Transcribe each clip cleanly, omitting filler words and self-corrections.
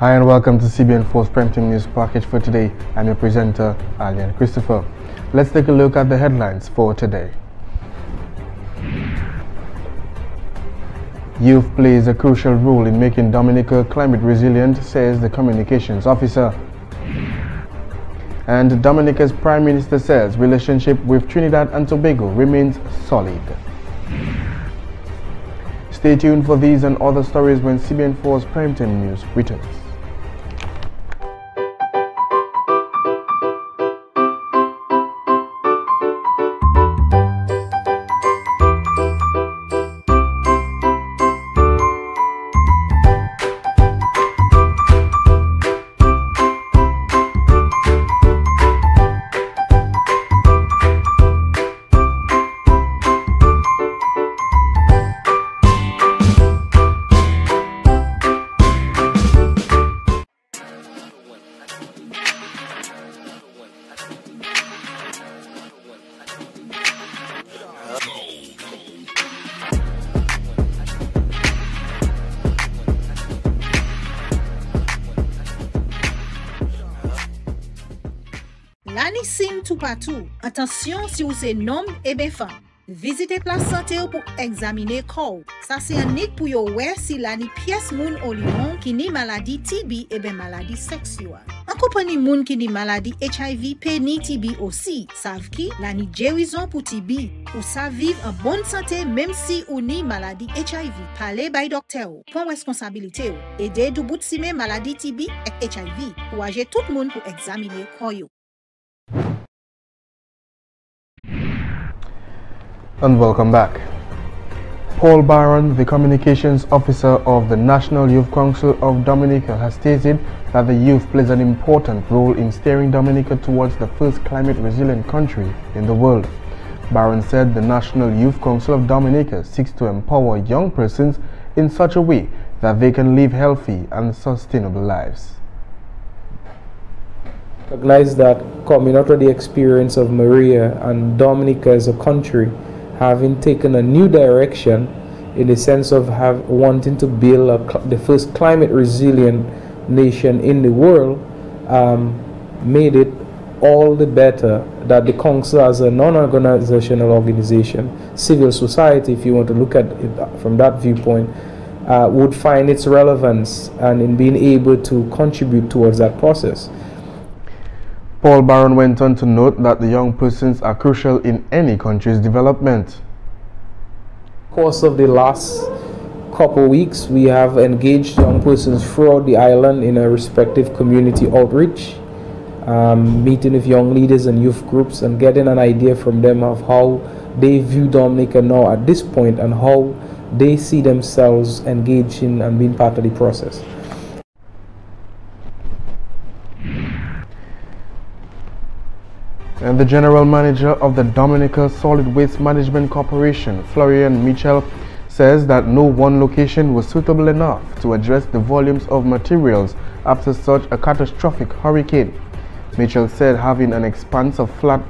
Hi and welcome to CBN4's Primetime News Package for today. I'm your presenter, Alian Christopher. Let's take a look at the headlines for today. Youth plays a crucial role in making Dominica climate resilient, says the communications officer. And Dominica's Prime Minister says relationship with Trinidad and Tobago remains solid. Stay tuned for these and other stories when CBN4's Primetime News returns. L'année sim tout partout. Attention si vous êtes homme et bien femme. Visitez place santé pour examiner corps. Ça c'est un nid pour yo ouais si l'année pièce moun au lion qui ni maladie TB et bien maladie sexuelle. En compagnie moun qui ni maladie HIV pe ni TB aussi. Savent qui l'année guérison pour TB. Ou ça vivre en bonne santé même si ou ni maladie HIV. Parlez by docteur. Prends responsabilité. Aider du bout de sime maladie TB et HIV. Ou agir tout le monde pour examiner corps yo. And welcome back. Paul Byron, the communications officer of the National Youth Council of Dominica, has stated that the youth plays an important role in steering Dominica towards the first climate resilient country in the world. Byron said the National Youth Council of Dominica seeks to empower young persons in such a way that they can live healthy and sustainable lives. Recognize that coming out of the experience of Maria and Dominica as a country having taken a new direction in the sense of wanting to build the first climate resilient nation in the world, made it all the better that the council as a non-organizational organization, civil society, if you want to look at it from that viewpoint, would find its relevance and in being able to contribute towards that process. Paul Byron went on to note that the young persons are crucial in any country's development. In the course of the last couple weeks, we have engaged young persons throughout the island in a respective community outreach, meeting with young leaders and youth groups and getting an idea from them of how they view Dominica now at this point and how they see themselves engaging and being part of the process. And the general manager of the Dominica Solid Waste Management Corporation, Florian Mitchell, says that no one location was suitable enough to address the volumes of materials after such a catastrophic hurricane. Mitchell said having an expanse of flat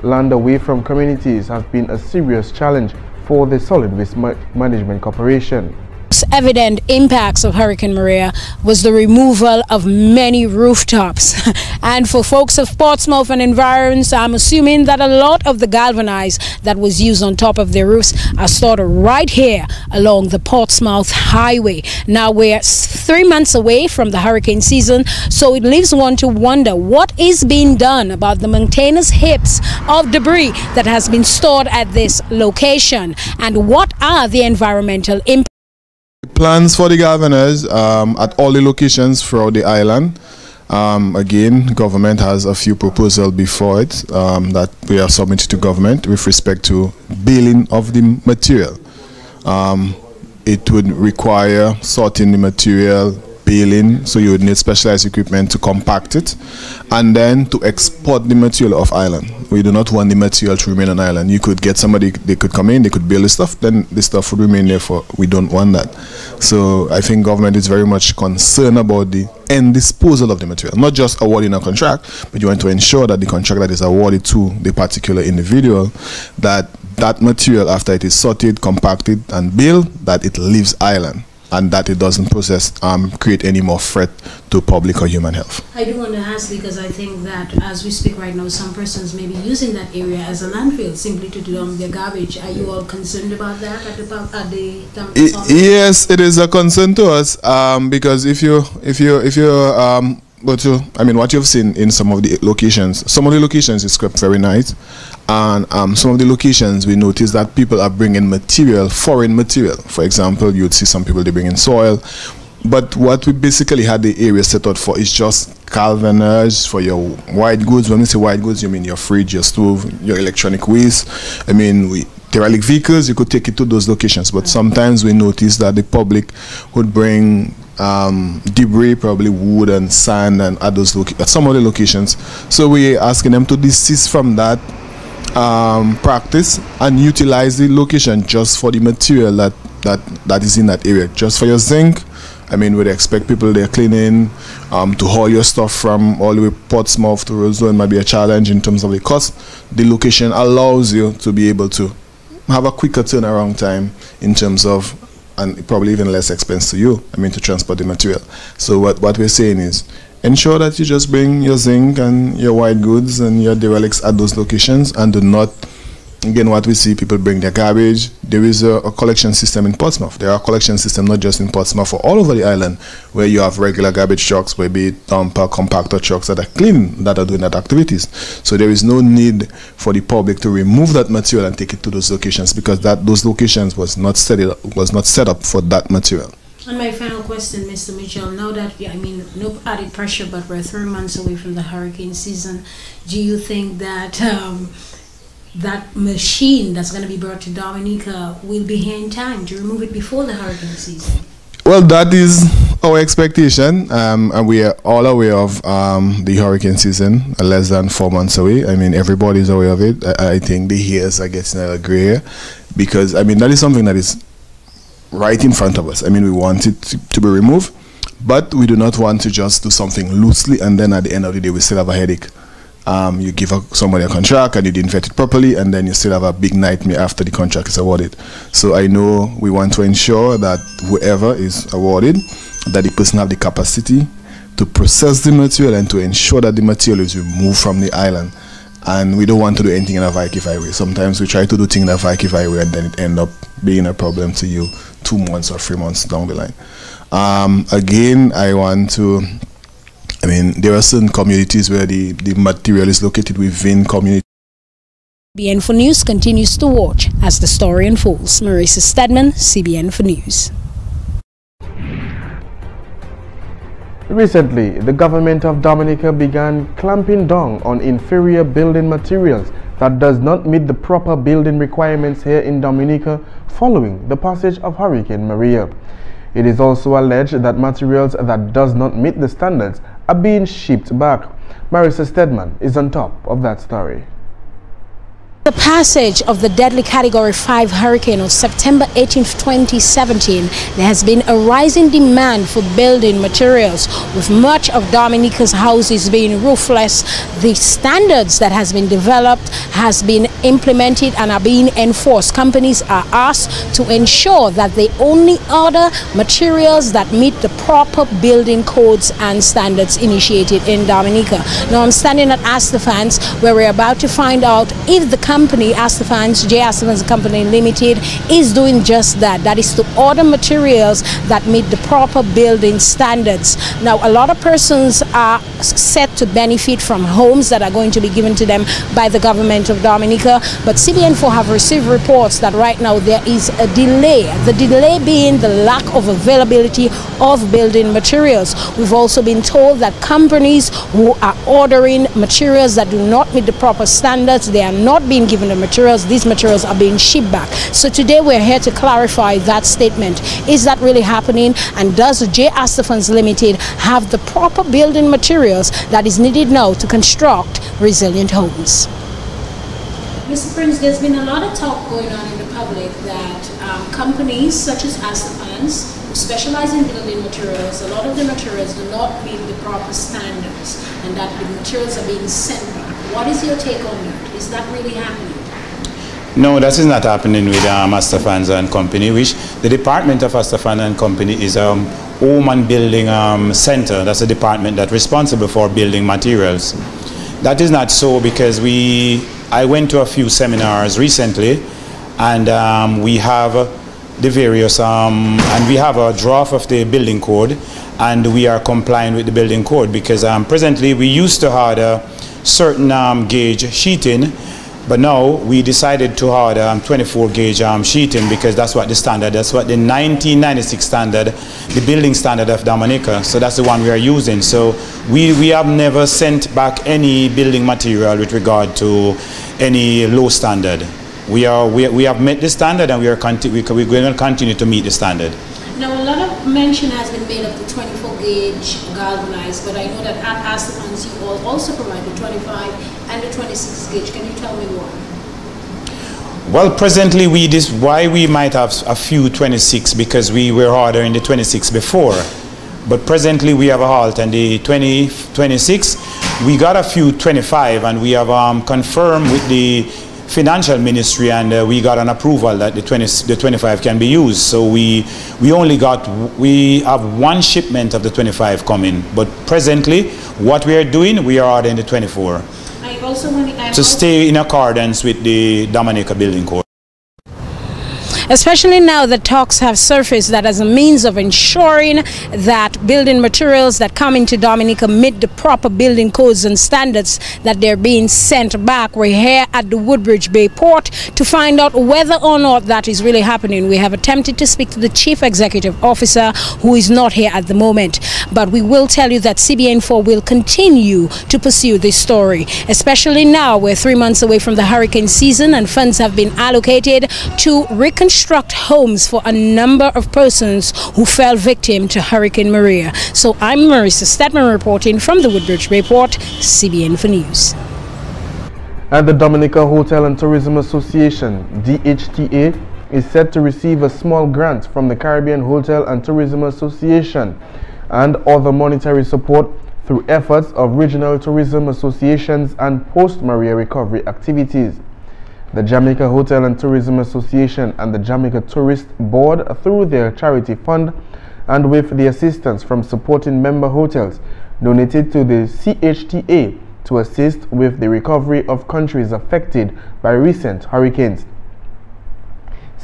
land away from communities has been a serious challenge for the Solid Waste Management Corporation. Evident impacts of Hurricane Maria was the removal of many rooftops. And for folks of Portsmouth and environs, I'm assuming that a lot of the galvanized that was used on top of their roofs are stored right here along the Portsmouth Highway. Now we're 3 months away from the hurricane season, so it leaves one to wonder what is being done about the maintenance heaps of debris that has been stored at this location, and what are the environmental impacts. Plans for the governors at all the locations throughout the island. Again, government has a few proposals before it that we have submitted to government with respect to baling of the material. It would require sorting the material, baling, so you would need specialized equipment to compact it, and then to export the material off island. We do not want the material to remain on island. You could get somebody, they could come in, they could bail the stuff, then the stuff would remain there. We don't want that. So I think government is very much concerned about the end disposal of the material, not just awarding a contract, but you want to ensure that the contract that is awarded to the particular individual, that material, after it is sorted, compacted and bailed, that it leaves island. and that it doesn't create any more threat to public or human health. I do want to ask, because I think that as we speak right now, some persons may be using that area as a landfill simply to dump their garbage. Are you all concerned about that at the Yes, it is a concern to us, because if you what you've seen in some of the locations is kept very nice, and some of the locations we notice that people are bringing foreign material. For example, you'd see some people, they bring in soil, but what we basically had the area set out for is just galvanized for your white goods. When we say white goods, you mean your fridge, your stove, your electronic waste. I mean, derelict vehicles, you could take it to those locations, but sometimes we notice that the public would bring debris, probably wood and sand, and at some of the locations. So we're asking them to desist from that practice and utilize the location just for the material that is in that area. Just for your zinc, I mean, we'd expect people they're cleaning to haul your stuff from all the way Portsmouth to Roseau, might be a challenge in terms of the cost. The location allows you to be able to have a quicker turnaround time in terms of, and probably even less expense to you, I mean, to transport the material. So what we're saying is, ensure that you just bring your zinc and your white goods and your derelicts at those locations, and do not, again, what we see, people bring their garbage. There is a collection system in Portsmouth. There are collection systems not just in Portsmouth, for all over the island, where you have regular garbage trucks, where be it dumper, compactor trucks that are clean, that are doing that activities. So there is no need for the public to remove that material and take it to those locations, because those locations was not set up for that material. And my final question, Mr. Mitchell, now that, no added pressure, but we're 3 months away from the hurricane season, do you think that that machine that's going to be brought to Dominica will be here in time to remove it before the hurricane season? Well, that is our expectation, and we are all aware of the hurricane season, less than 4 months away. I mean, everybody's aware of it. I think the hairs are getting a gray hair, because, I mean, that is something that is right in front of us. I mean, we want it to be removed, but we do not want to just do something loosely and then at the end of the day we still have a headache. You give somebody a contract and you didn't vet it properly, and then you still have a big nightmare after the contract is awarded. So I know we want to ensure that whoever is awarded, that the person have the capacity to process the material and to ensure that the material is removed from the island. And we don't want to do anything in a Vicky-Fi way. Sometimes we try to do things in a Vicky-Fi way, and then it end up being a problem to you 2 months or 3 months down the line. Again, there are certain communities where the material is located within community. CBN4 News continues to watch as the story unfolds. Marisa Stedman, CBN4 News. Recently, the government of Dominica began clamping down on inferior building materials that does not meet the proper building requirements here in Dominica following the passage of Hurricane Maria. It is also alleged that materials that does not meet the standards are being shipped back. Marisa Stedman is on top of that story. The passage of the deadly Category 5 hurricane on September 18, 2017, there has been a rising demand for building materials, with much of Dominica's houses being roofless. The standards that has been developed has been implemented and are being enforced. Companies are asked to ensure that they only order materials that meet the proper building codes and standards initiated in Dominica. Now I'm standing at Astafans, where we're about to find out if the company Astafans, J. Astafans Company Limited, is doing just that. That is to order materials that meet the proper building standards. Now, a lot of persons are set to benefit from homes that are going to be given to them by the government of Dominica, but CBN4 have received reports that right now there is a delay. The delay being the lack of availability of building materials. We've also been told that companies who are ordering materials that do not meet the proper standards, they are not being given the materials. These materials are being shipped back. So today we're here to clarify that statement. Is that really happening? And does J. Astafans Limited have the proper building materials that is needed now to construct resilient homes? Mr. Prince, there's been a lot of talk going on in the public that companies such as Astafans, who specialize in building materials, a lot of the materials do not meet the proper standards, and that the materials are being sent back. What is your take on that? Is that really happening? No, that is not happening with Astafans and Company, which the department of Astafan and Company is Home and Building Center. That's a department that's responsible for building materials. That is not so because I went to a few seminars recently, and we have the various, and we have a draft of the building code, and we are complying with the building code because presently we used to have a certain gauge sheeting, but now we decided to have 24 gauge sheeting because that's what the standard, that's what the 1996 standard, the building standard of Dominica, so that's the one we are using. So we have never sent back any building material with regard to any low standard. We have met the standard, and we're going to continue to meet the standard. Now, a lot of mention has been made of the 24 gauge galvanized, but I know that at Astafans you all also provide the 25 and the 26 gauge. Can you tell me more? Well, presently why we might have a few 26 because we were ordering the 26 before, but presently we have a halt on the 26. We got a few 25, and we have confirmed with the Financial Ministry, and we got an approval that the 25 can be used. So we have one shipment of the 25 coming, but presently what we are doing, we are ordering the 24 to stay in accordance with the Dominica Building Code. Especially now that talks have surfaced that as a means of ensuring that building materials that come into Dominica meet the proper building codes and standards, that they're being sent back. We're here at the Woodbridge Bay Port to find out whether or not that is really happening. We have attempted to speak to the Chief Executive Officer, who is not here at the moment, but we will tell you that CBN4 will continue to pursue this story, especially now we're 3 months away from the hurricane season, and funds have been allocated to reconstruct homes for a number of persons who fell victim to Hurricane Maria. So I'm Marissa Stedman reporting from the Woodbridge Bay Port, CBN4 News. And the Dominica Hotel and Tourism Association, DHTA, is set to receive a small grant from the Caribbean Hotel and Tourism Association and other monetary support through efforts of regional tourism associations and post-Maria recovery activities. The Jamaica Hotel and Tourism Association and the Jamaica Tourist Board, through their charity fund and with the assistance from supporting member hotels, donated to the CHTA to assist with the recovery of countries affected by recent hurricanes.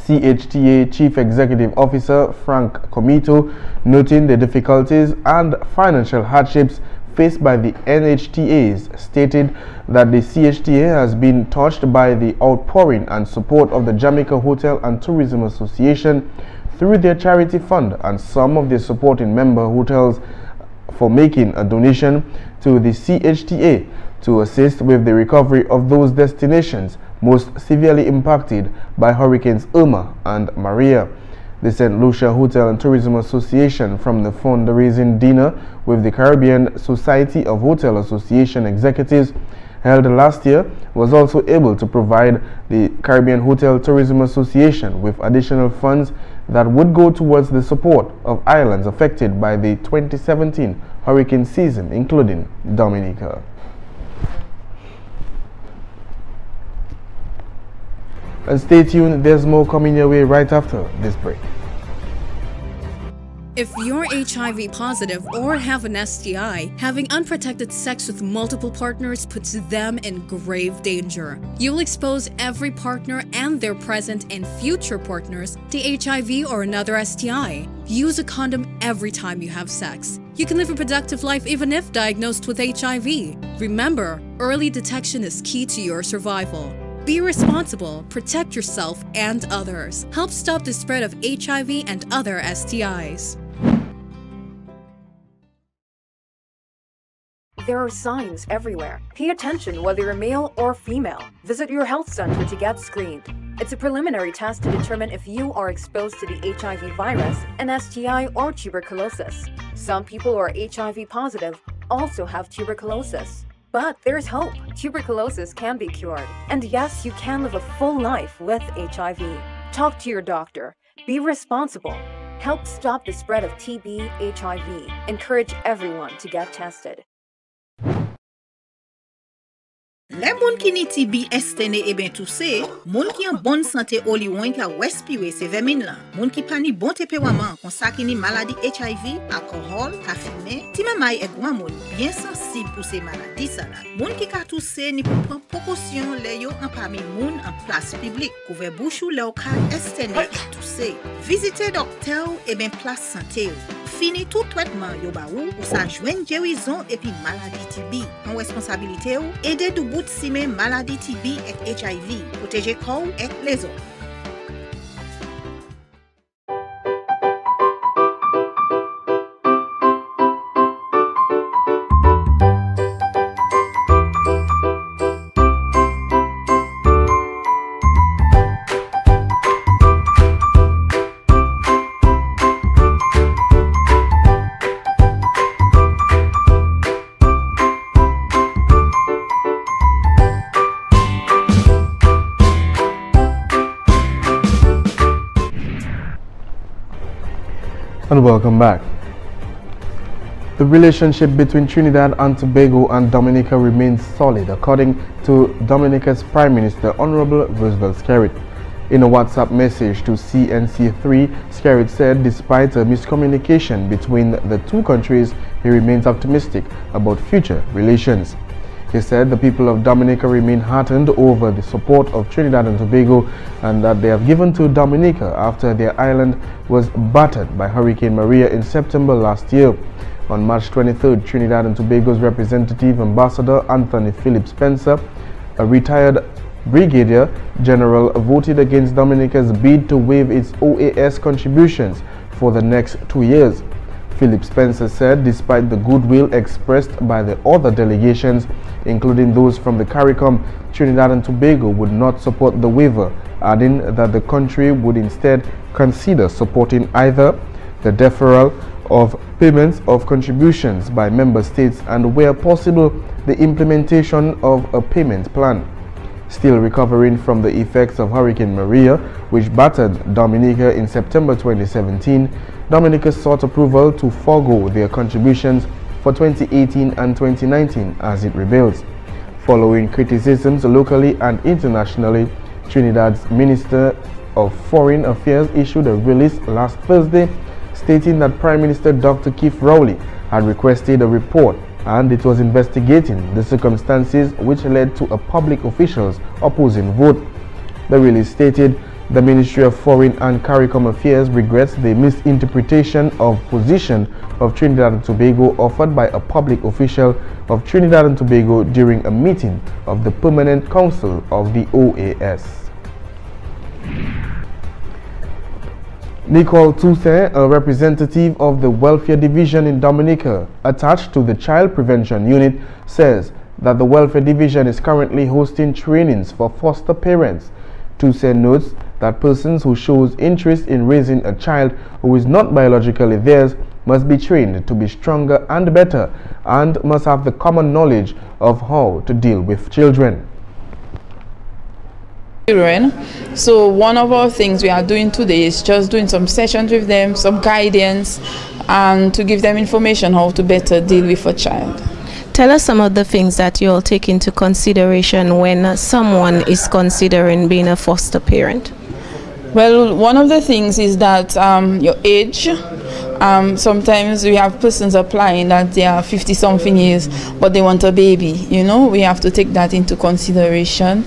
CHTA Chief Executive Officer Frank Comito, noting the difficulties and financial hardships faced by the NHTAs, stated that the CHTA has been touched by the outpouring and support of the Jamaica Hotel and Tourism Association through their charity fund and some of their supporting member hotels for making a donation to the CHTA to assist with the recovery of those destinations most severely impacted by Hurricanes Irma and Maria. The St. Lucia Hotel and Tourism Association, from the fundraising dinner with the Caribbean Society of Hotel Association executives held last year, was also able to provide the Caribbean Hotel Tourism Association with additional funds that would go towards the support of islands affected by the 2017 hurricane season, including Dominica. And stay tuned, there's more coming your way right after this break. If you're HIV positive or have an STI, having unprotected sex with multiple partners puts them in grave danger. You'll expose every partner and their present and future partners to HIV or another STI. Use a condom every time you have sex. You can live a productive life even if diagnosed with HIV. Remember, early detection is key to your survival. Be responsible, protect yourself and others. Help stop the spread of HIV and other STIs. There are signs everywhere. Pay attention whether you're male or female. Visit your health center to get screened. It's a preliminary test to determine if you are exposed to the HIV virus, an STI, or tuberculosis. Some people who are HIV positive also have tuberculosis. But there's hope. Tuberculosis can be cured. And yes, you can live a full life with HIV. Talk to your doctor. Be responsible. Help stop the spread of TB, HIV. Encourage everyone to get tested. Les moun qui ni TB estene et ben tout se, moun qui en bonne santé oli wan qui a respiré se vermine là. Moun qui pa ni bon tempérament, kon sa ki ni maladie HIV, alcool, ka fumé, ti mamay et grand moun bien sensible pour ces maladies ça là. Moun qui ka tousse ni pour prendre précaution les yo en parmi moun en place publique, couvert bouche ou le ka estene et tousse. Visitez docteur et ben place santé. Fini tout traitement yo ba ou sa joine guérison et puis maladie TB. En responsabilité ou aider du bout si men maladie TB et HIV, protéger corps et les autres. And welcome back. The relationship between Trinidad and Tobago and Dominica remains solid, according to Dominica's Prime Minister, Honorable Roosevelt Skerrit. In a WhatsApp message to CNC3, Skerrit said despite a miscommunication between the two countries, he remains optimistic about future relations. He said the people of Dominica remain heartened over the support of Trinidad and Tobago and that they have given to Dominica after their island was battered by Hurricane Maria in September last year. On March 23rd, Trinidad and Tobago's representative ambassador Anthony Philip Spencer, a retired brigadier general, voted against Dominica's bid to waive its OAS contributions for the next 2 years. Philip Spencer said despite the goodwill expressed by the other delegations, including those from the CARICOM, Trinidad and Tobago would not support the waiver, adding that the country would instead consider supporting either the deferral of payments of contributions by member states and, where possible, the implementation of a payment plan. Still recovering from the effects of Hurricane Maria, which battered Dominica in September 2017, Dominica sought approval to forego their contributions for 2018 and 2019 as it rebuilds. Following criticisms locally and internationally, Trinidad's Minister of Foreign Affairs issued a release last Thursday stating that Prime Minister Dr. Keith Rowley had requested a report and it was investigating the circumstances which led to a public official's opposing vote. The release stated the Ministry of Foreign and CARICOM Affairs regrets the misinterpretation of position of Trinidad and Tobago offered by a public official of Trinidad and Tobago during a meeting of the Permanent Council of the OAS. Nicole Toussaint, a representative of the Welfare Division in Dominica attached to the Child Prevention Unit, says that the Welfare Division is currently hosting trainings for foster parents. Toussaint notes that persons who shows interest in raising a child who is not biologically theirs must be trained to be stronger and better and must have the common knowledge of how to deal with children. So one of our things we are doing today is just doing some sessions with them, some guidance, and to give them information how to better deal with a child. Tell us some of the things that you'll take into consideration when someone is considering being a foster parent. Well, one of the things is that your age. Sometimes we have persons applying that they are 50-something years, but they want a baby. You know, we have to take that into consideration.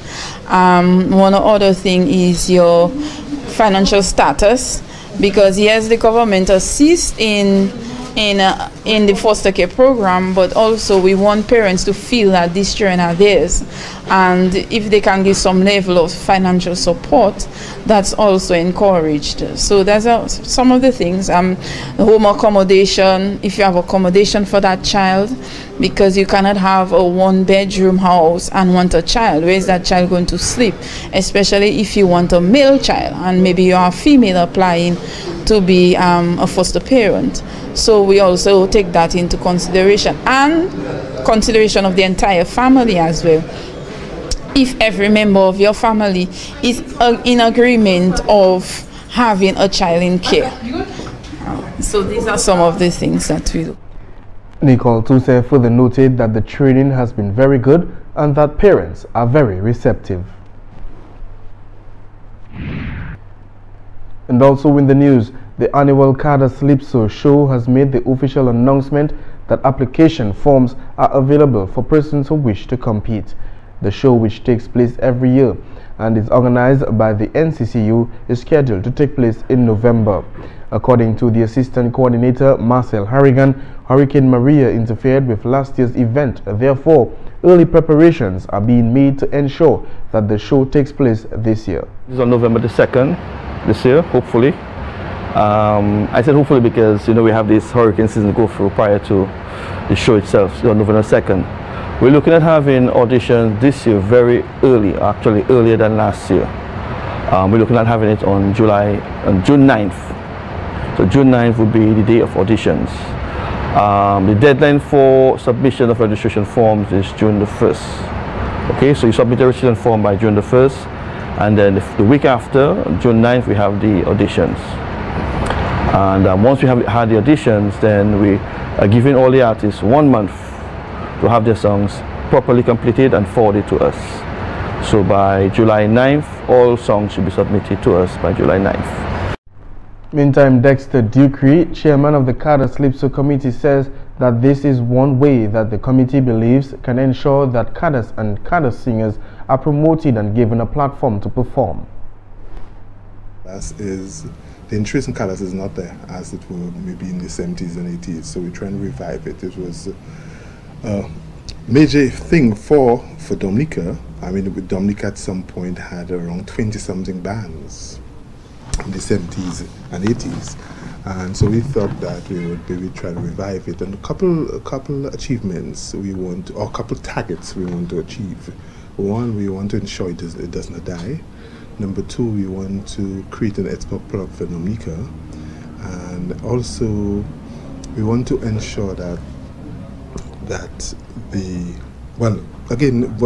One other thing is your financial status, because yes, the government assists in the foster care program, but also we want parents to feel that these children are theirs, and if they can give some level of financial support, that's also encouraged. So that's some of the things. Home accommodation, if you have accommodation for that child, because you cannot have a one-bedroom house and want a child. Where is that child going to sleep? Especially if you want a male child and maybe you are a female applying to be a foster parent. So we also take that into consideration, and consideration of the entire family as well. If every member of your family is in agreement of having a child in care. So these are some of the things that we do. Nicole Toussaint further noted that the training has been very good and that parents are very receptive. And also in the news, the annual Kada Calypso show has made the official announcement that application forms are available for persons who wish to compete. The show, which takes place every year and is organized by the NCCU, is scheduled to take place in November. According to the assistant coordinator Marcel Harrigan, Hurricane Maria interfered with last year's event. Therefore, early preparations are being made to ensure that the show takes place this year. This is on November the 2nd this year, hopefully. I said hopefully because, you know, we have this hurricane season to go through prior to the show itself, so on November 2nd. We're looking at having auditions this year very early, actually earlier than last year. We're looking at having it on June 9th. So June 9th would be the day of auditions. The deadline for submission of registration forms is June the 1st. Okay, so you submit a registration form by June the 1st, and then the week after, June 9th, we have the auditions. And once we have had the auditions, then we are giving all the artists 1 month to have their songs properly completed and forwarded to us. So by July 9th, all songs should be submitted to us by July 9th. Meantime, Dexter Ducree, chairman of the Kada Calypso committee, says that this is one way that the committee believes can ensure that Kadas and Kada singers are promoted and given a platform to perform. The interest in Kadas is not there as it were maybe in the 70s and 80s, so we're trying to revive it. It was a major thing for Dominica. I mean, Dominica at some point had around 20-something bands in the 70s and 80s, and so we thought that we would try to revive it. And a couple achievements we want, or a couple targets we want to achieve. One, we want to ensure it does not die. Number two, we want to create an export product for Dominica, and also we want to ensure that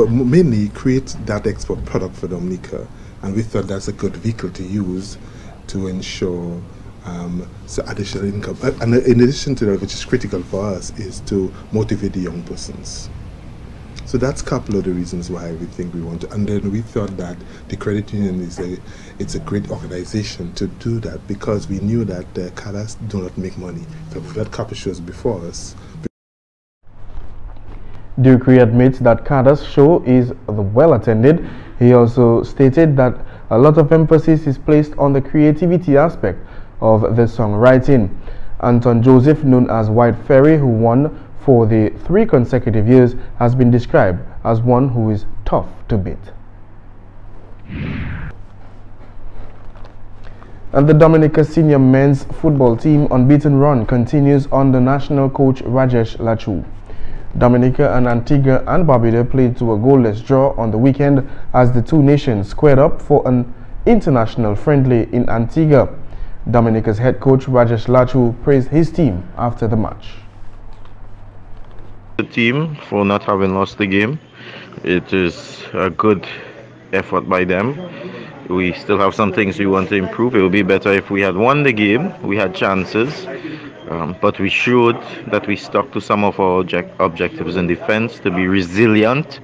mainly create that export product for Dominica, and we thought that's a good vehicle to use to ensure so additional income. And in addition to that, which is critical for us, is to motivate the young persons. So that's a couple of the reasons why we think we want to. And then we thought that the credit union it's a great organization to do that, because we knew that the Kadas do not make money. So we've had a couple of shows before us. Ducree admits that Kada's show is well attended. He also stated that a lot of emphasis is placed on the creativity aspect of the songwriting. Anton Joseph, known as White Ferry, who won for the 3 consecutive years, has been described as one who is tough to beat. And the Dominica senior men's football team unbeaten run continues under national coach Rajesh Lachu. Dominica and Antigua and Barbuda played to a goalless draw on the weekend as the two nations squared up for an international friendly in Antigua. Dominica's head coach Rajesh Lachu praised his team after the match. The team for not having lost the game. It is a good effort by them. We still have some things we want to improve. It would be better if we had won the game. We had chances, but we showed that we stuck to some of our objectives in defense, to be resilient,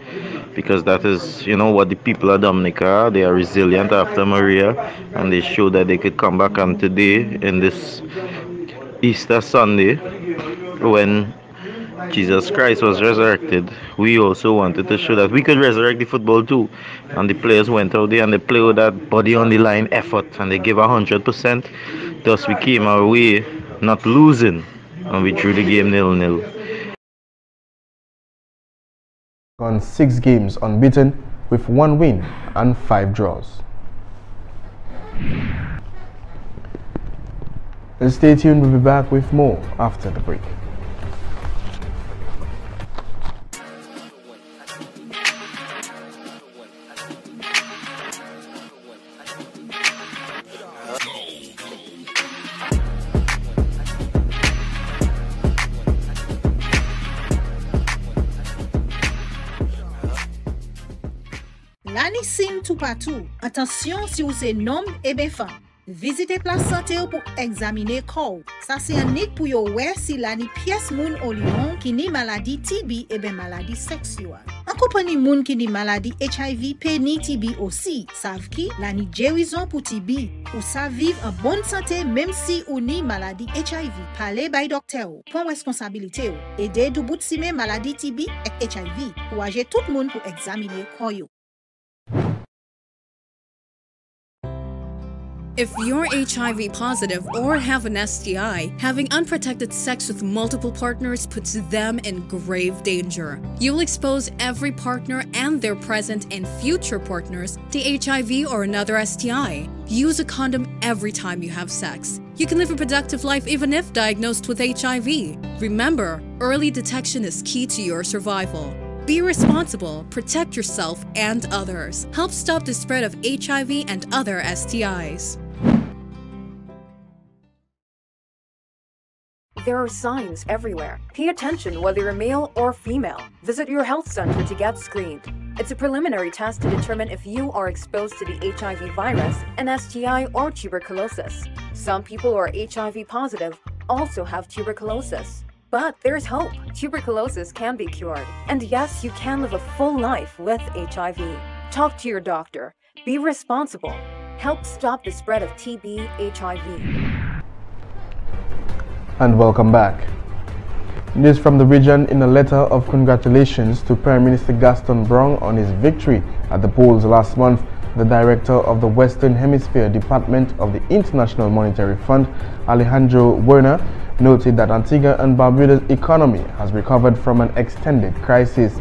because that is, what the people of Dominica are. They are resilient after Maria, and they showed that they could come back. And today, in this Easter Sunday, when Jesus Christ was resurrected, we also wanted to show that we could resurrect the football too. And the players went out there and they played with that body on the line effort, and they gave 100%. Thus we came our way not losing, and we drew the game 0-0. On 6 games unbeaten with 1 win and 5 draws. And stay tuned, we'll be back with more after the break. L'année sim tout partout. Attention si vous êtes homme et bien femme. Visitez place santé pour examiner corps. Ça c'est un nick pour yo si l'année pièce moun au lion qui ni maladie TB et bien maladie sexuelle. En kompani moun ki ni maladi HIV pe ni TB aussi, sav ki la ni djerizon pou TB. Ou sa vive en bonne santé même si ou ni maladi HIV. Pale bay dokter ou, pon responsabilité ou. Ede dou bout si me maladi TB ek HIV. Ou aje tout moun pou examine koyo. If you're HIV positive or have an STI, having unprotected sex with multiple partners puts them in grave danger. You'll expose every partner and their present and future partners to HIV or another STI. Use a condom every time you have sex. You can live a productive life even if diagnosed with HIV. Remember, early detection is key to your survival. Be responsible, protect yourself and others. Help stop the spread of HIV and other STIs. There are signs everywhere. Pay attention whether you're male or female. Visit your health center to get screened. It's a preliminary test to determine if you are exposed to the HIV virus, an STI, or tuberculosis. Some people who are HIV positive also have tuberculosis. But there's hope. Tuberculosis can be cured. And yes, you can live a full life with HIV. Talk to your doctor. Be responsible. Help stop the spread of TB, HIV. And welcome back. News from the region in a letter of congratulations to Prime Minister Gaston Brong on his victory at the polls last month. The director of the Western Hemisphere Department of the International Monetary Fund, Alejandro Werner, noted that Antigua and Barbuda's economy has recovered from an extended crisis.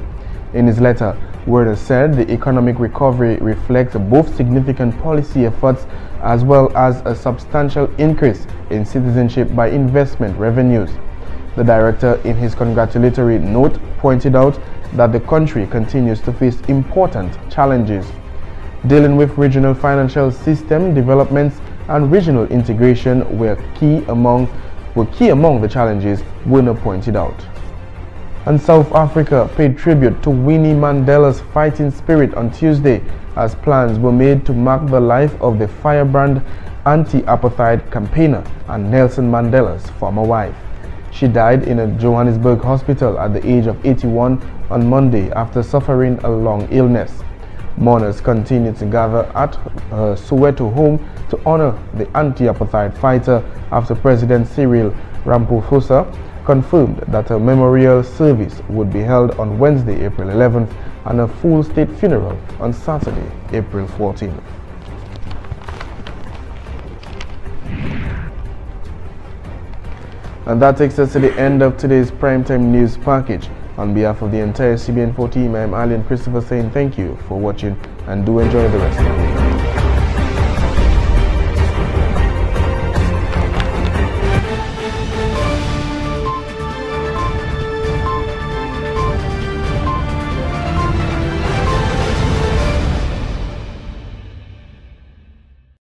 In his letter, Werner said the economic recovery reflects both significant policy efforts as well as a substantial increase in citizenship by investment revenues. The director, in his congratulatory note, pointed out that the country continues to face important challenges. Dealing with regional financial system developments and regional integration were key among the challenges, Werner pointed out. And South Africa paid tribute to Winnie Mandela's fighting spirit on Tuesday as plans were made to mark the life of the firebrand anti-apartheid campaigner and Nelson Mandela's former wife. She died in a Johannesburg hospital at the age of 81 on Monday after suffering a long illness. Mourners continue to gather at her Soweto home to honor the anti-apartheid fighter after President Cyril Ramaphosa confirmed that a memorial service would be held on Wednesday, April 11th, and a full state funeral on Saturday, April 14th. And that takes us to the end of today's Primetime News package. On behalf of the entire CBN4 team, I am Alien Christopher saying thank you for watching and do enjoy the rest of the day.